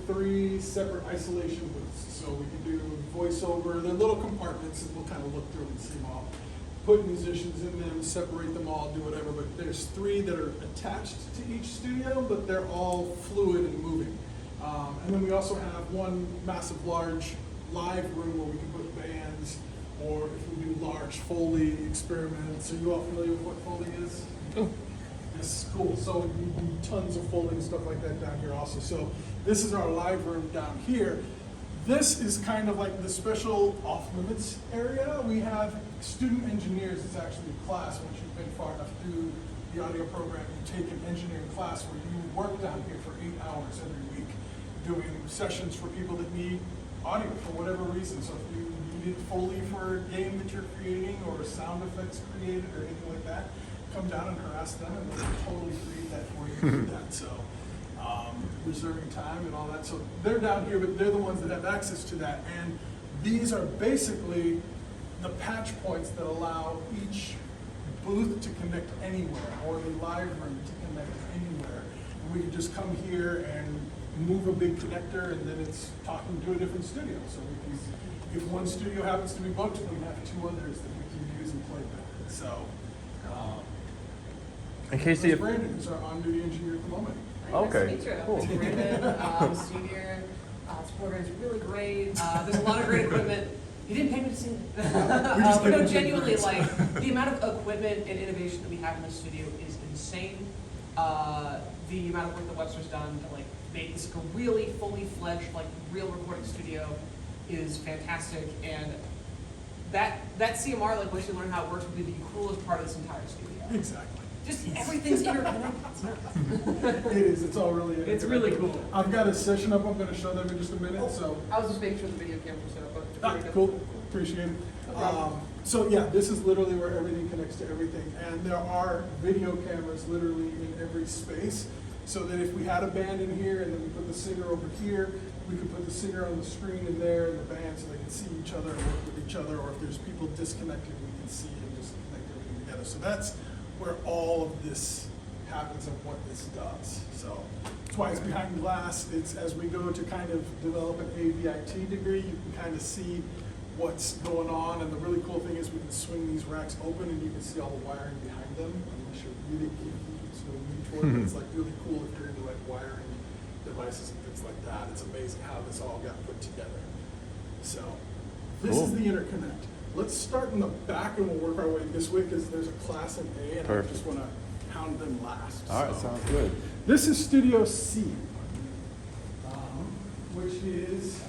3 separate isolation booths. So we can do voiceover. They're little compartments, and we'll kind of look through and see them all. Put musicians in them, separate them all, do whatever. But there's 3 that are attached to each studio, but they're all fluid and moving. And then we also have one massive, large live room where we can put bands, or if we do large Foley experiments. Are you all familiar with what Foley is? Oh. Yes, cool. So we do tons of Foley and stuff like that down here also. So this is our live room down here. This is kind of like the special off-limits area. We have student engineers. It's actually a class. Once you've been far enough through the audio program, you take an engineering class where you work down here for 8 hours every week, doing sessions for people that need audio for whatever reason. So if you needed Foley for a game that you're creating, or sound effects created, or anything like that, come down and harass them, and they'll totally create that for you and do that. So reserving time and all that. So they're down here, but they're the ones that have access to that. And these are basically the patch points that allow each booth to connect anywhere, or the live room to connect anywhere. And we can just come here and move a big connector, and then it's talking to a different studio. So we can, if one studio happens to be booked, we have 2 others that we can use and play with. So, in case you Brandon is our on-duty engineer at the moment. Okay, Nice to meet you. cool. Brandon, senior. This program is really great. There's a lot of great equipment. You didn't pay me to sing it. But no, genuinely, like, the amount of equipment and innovation that we have in the studio is insane. The amount of work that Webster's done to, like, make this a really fully fledged, like, real recording studio is fantastic. And that CMR, like, once you learn how it works, would be the coolest part of this entire studio. Exactly. Just everything's interconnected. It's nuts. It is. It's all really. It's really cool. I've got a session up. I'm going to show them in just a minute. So. I was just making sure the video camera was set up. But Cool. Appreciate it. So yeah, this is literally where everything connects to everything, and there are video cameras literally in every space. So that if we had a band in here and then we put the singer over here, we could put the singer on the screen in there and the band, so they can see each other and work with each other. Or if there's people disconnected, we can see and just connect everything together. So that's where all of this happens and what this does. So that's why it's behind glass. It's as we go to kind of develop an AVIT degree, you can kind of see what's going on. And the really cool thing is we can swing these racks open and you can see all the wiring behind them. Unless you're really geeky, so need for it. It's like really cool if you're into like wiring devices and things like that. It's amazing how this all got put together. So this is the interconnect. Let's start in the back and we'll work our way this way because there's a class in A and Perfect. I just want to hound them last. All right, sounds good. This is Studio C, which is,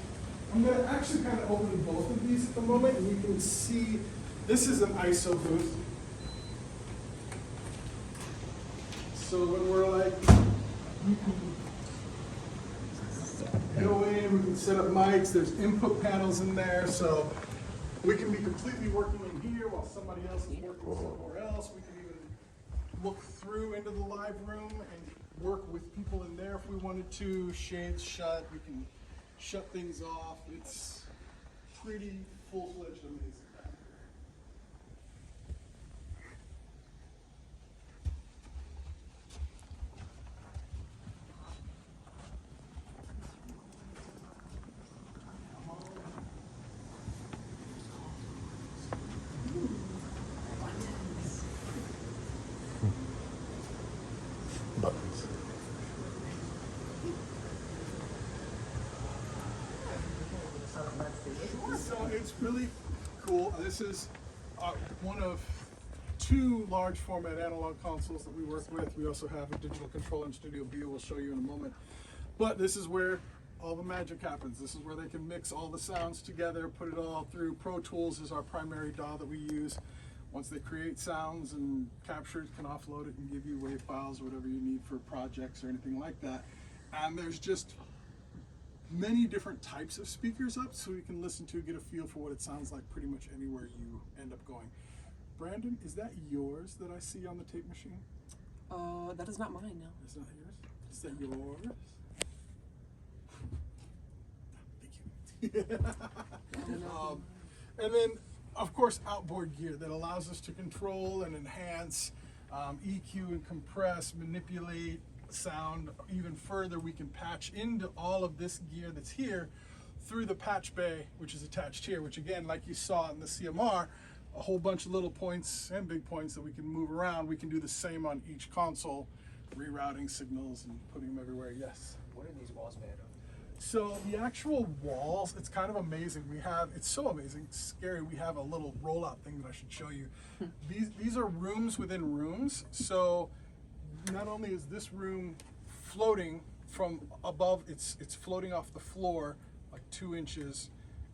I'm going to actually kind of open both of these at the moment, and you can see this is an ISO booth. So when we're like, you can go in, we can set up mics, there's input panels in there, so we can be completely working in here while somebody else is working somewhere else. We can even look through into the live room and work with people in there if we wanted to. Shades shut, we can shut things off. It's pretty full-fledged amazing. Buttons. So it's really cool. This is one of 2 large format analog consoles that we work with. We also have a digital controller in Studio B we'll show you in a moment. But this is where all the magic happens. This is where they can mix all the sounds together, put it all through. Pro Tools is our primary DAW that we use. Once they create sounds and capture it, can offload it and give you WAV files or whatever you need for projects or anything like that. And there's just many different types of speakers up, so you can listen to, get a feel for what it sounds like pretty much anywhere you end up going. Brandon, is that yours that I see on the tape machine? That is not mine, no. Is that yours? Is that yours? Thank you. And then, of course, outboard gear that allows us to control and enhance, EQ and compress, manipulate sound even further, we can patch into all of this gear that's here through the patch bay, which is attached here, which again, like you saw in the CMR, a whole bunch of little points and big points that we can move around. We can do the same on each console, rerouting signals and putting them everywhere. Yes? What are these walls made of? So the actual walls, it's kind of amazing. It's so amazing, it's scary. We have a little rollout thing that I should show you. These are rooms within rooms. So not only is this room floating from above, it's floating off the floor like 2 inches,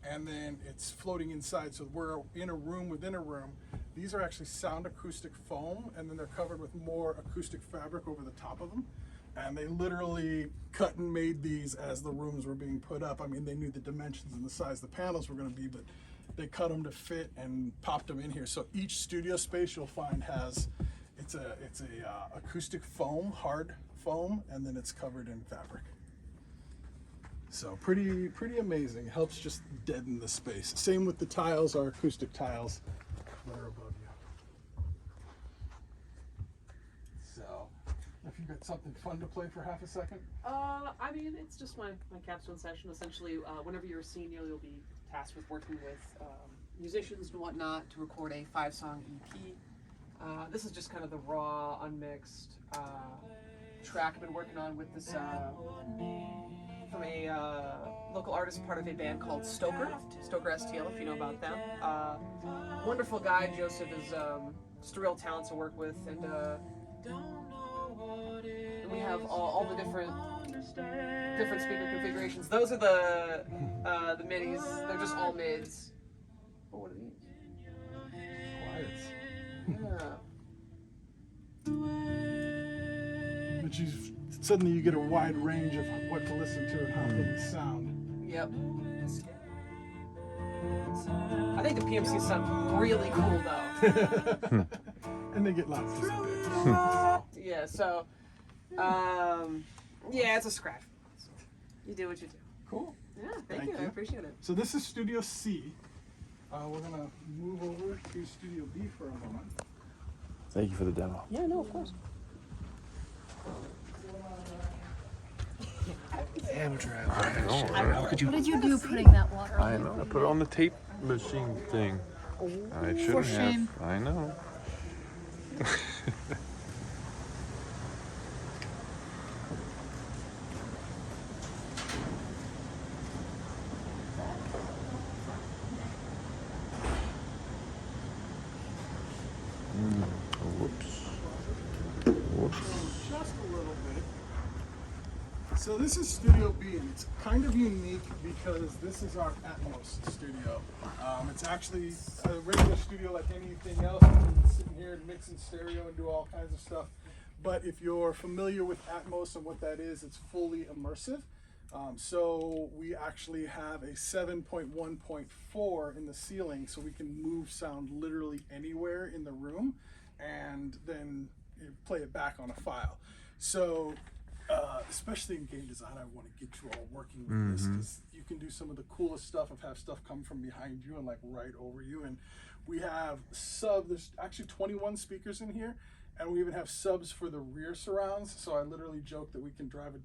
and then it's floating inside. So we're in a room within a room. These are actually sound acoustic foam, and then they're covered with more acoustic fabric over the top of them. And they literally cut and made these as the rooms were being put up. I mean, they knew the dimensions and the size the panels were going to be, but they cut them to fit and popped them in here. So each studio space you'll find has it's a acoustic foam, hard foam, and then it's covered in fabric. So pretty amazing. It helps just deaden the space. Same with the tiles, our acoustic tiles that are above you. So, if you got something fun to play for half a second. I mean, it's just my capstone session. Essentially, whenever you're a senior, you'll be tasked with working with musicians and whatnot to record a 5-song EP. This is just kind of the raw, unmixed track I've been working on with this from a local artist, part of a band called Stoker STL, if you know about them. Wonderful guy. Joseph is just a real talent to work with, and we have all the different speaker configurations. Those are the midis. They're just all mids. Oh, what are these? Quiet. Yeah. But suddenly you get a wide range of what to listen to and how things sound. Yep. I think the PMCs sound really cool though. And they get lots of Yeah, so yeah, it's a scratch. So you do what you do. Cool. Yeah, thank you. I appreciate it. So this is Studio C. We're gonna move over to Studio B for a moment. Thank you for the demo. Yeah, no, of course. Amateur hour. How could you? What did you do putting that water on? I know. I put it on the tape machine thing. I shouldn't For shame. have. I know. Whoops. Just a little bit. So this is Studio B, and it's kind of unique because this is our Atmos studio. It's actually a regular studio like anything else. You can sit in here and mix in stereo and do all kinds of stuff. But if you're familiar with Atmos and what that is, it's fully immersive. So we actually have a 7.1.4 in the ceiling, so we can move sound literally anywhere in the room and then play it back on a file. So especially in game design, I want to get you all working with this, because you can do some of the coolest stuff of have stuff come from behind you and like right over you. And we have there's actually 21 speakers in here, and we even have subs for the rear surrounds. So I literally joke that we can drive a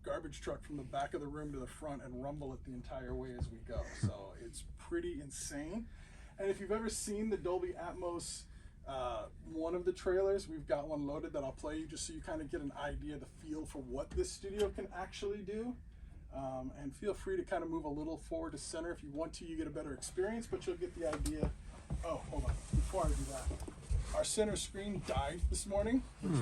garbage truck from the back of the room to the front and rumble it the entire way as we go. So it's pretty insane. And if you've ever seen the Dolby Atmos one of the trailers, we've got one loaded that I'll play you just so you kind of get an idea, the feel for what this studio can actually do. And feel free to kind of move a little forward to center if you want to. You get a better experience, but you'll get the idea. Oh, hold on. Before I do that, our center screen died this morning, which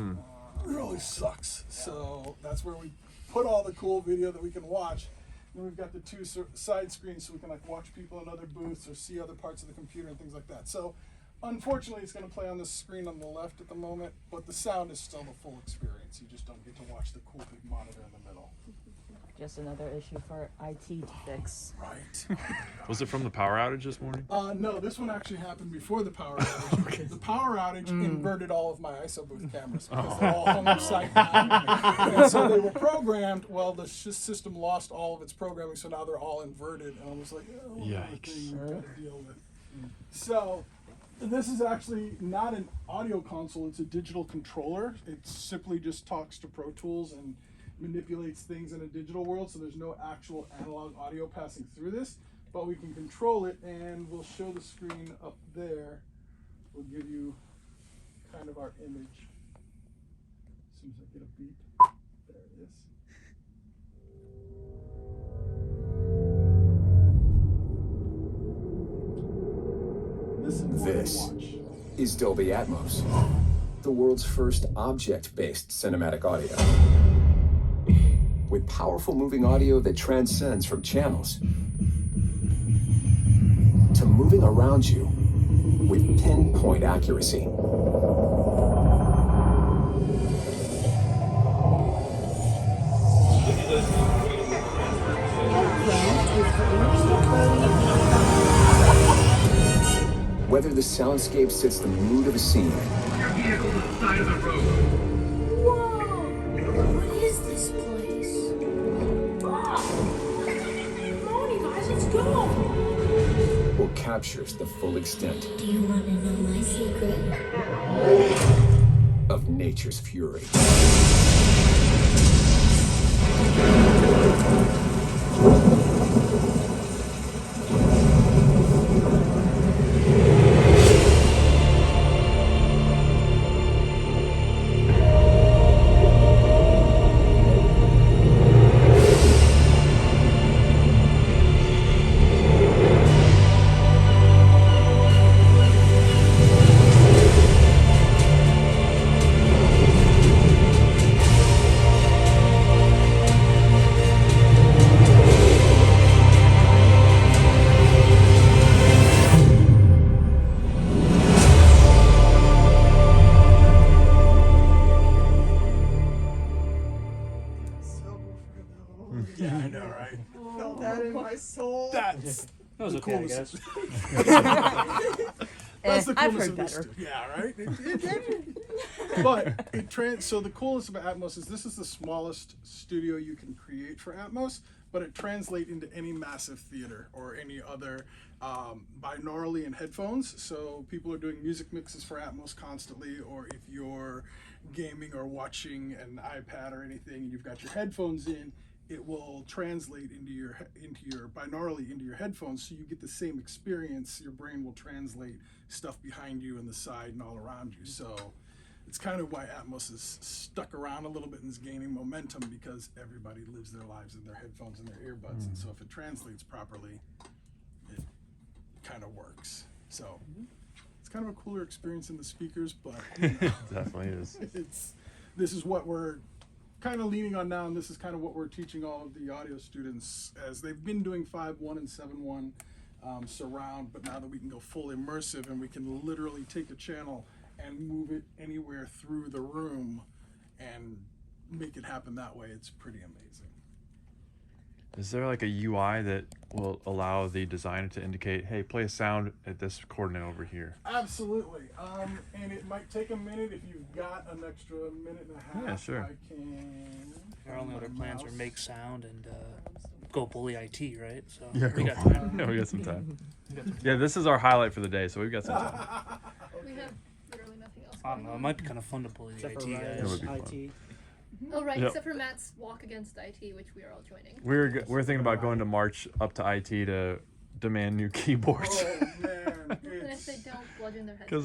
really sucks. So that's where we put all the cool video that we can watch. And we've got the two side screens so we can like watch people in other booths or see other parts of the computer and things like that. So unfortunately, it's going to play on the screen on the left at the moment, but the sound is still the full experience. You just don't get to watch the cool big monitor in the middle. Just another issue for IT to fix. Right. Was it from the power outage this morning? No, this one actually happened before the power outage. Okay. The power outage inverted all of my ISO booth cameras because they all hung upside down. And so they were programmed. Well, the system lost all of its programming, so now they're all inverted. And I was like, oh, Yikes. thing we've got to deal with. So This is actually not an audio console, it's a digital controller. It simply just talks to Pro Tools and manipulates things in a digital world, so there's no actual analog audio passing through this, but we can control it, and we'll show the screen up there. We'll give you kind of our image. As soon as I get a beep, there it is. Listen more than This watch. is Dolby Atmos, the world's first object-based cinematic audio. With powerful moving audio that transcends from channels to moving around you with pinpoint accuracy. Whether the soundscape sets the mood of a scene Whoa! What is this place? Come on, you guys, let's go! or captures the full extent Do you want to know my secret? of nature's fury. Yeah, I know, right? Felt that in my soul. That's That was the okay, I coolness. guess. That's the I've coolness heard of this. better. Yeah, right? But so the coolness of Atmos is this is the smallest studio you can create for Atmos, but it translates into any massive theater or any other binaurally in headphones. So people are doing music mixes for Atmos constantly, or if you're gaming or watching an iPad or anything and you've got your headphones in, it will translate into your binaurally into your headphones, so you get the same experience. Your brain will translate stuff behind you and the side and all around you. So it's kind of why Atmos is stuck around a little bit and is gaining momentum, because everybody lives their lives in their headphones and their earbuds, and so if it translates properly, it kind of works. So it's kind of a cooler experience in the speakers, but you know, Definitely is. this is what we're kind of leaning on now, and this is kind of what we're teaching all of the audio students, as they've been doing 5.1 and 7.1 surround, but now that we can go full immersive and we can literally take a channel and move it anywhere through the room and make it happen that way, it's pretty amazing. Is there like a UI that will allow the designer to indicate, hey, play a sound at this coordinate over here? Absolutely. And it might take a minute. If you've got an extra minute and a half, Yeah, sure. I can. Our only other plans are make sound and go bully IT, right? So Yeah, we go got for it. time. Yeah, we got some time. Yeah, this is our highlight for the day, so we've got some time. We have literally nothing else. I don't know. It might be kind of fun to bully the Except IT for guys. That would be IT. Oh, right, Yep. except for Matt's walk against IT, which we are all joining. We're thinking about going to March up to IT to demand new keyboards Oh man, And if it's they don't bludgeon their heads. because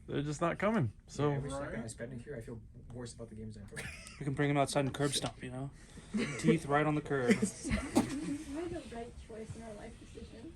they're just not coming. So Every second Right. I spend in here, I feel worse about the games I play. We can bring them outside and curb stomp, you know? Teeth right on the curb. We made the right choice in our life decisions.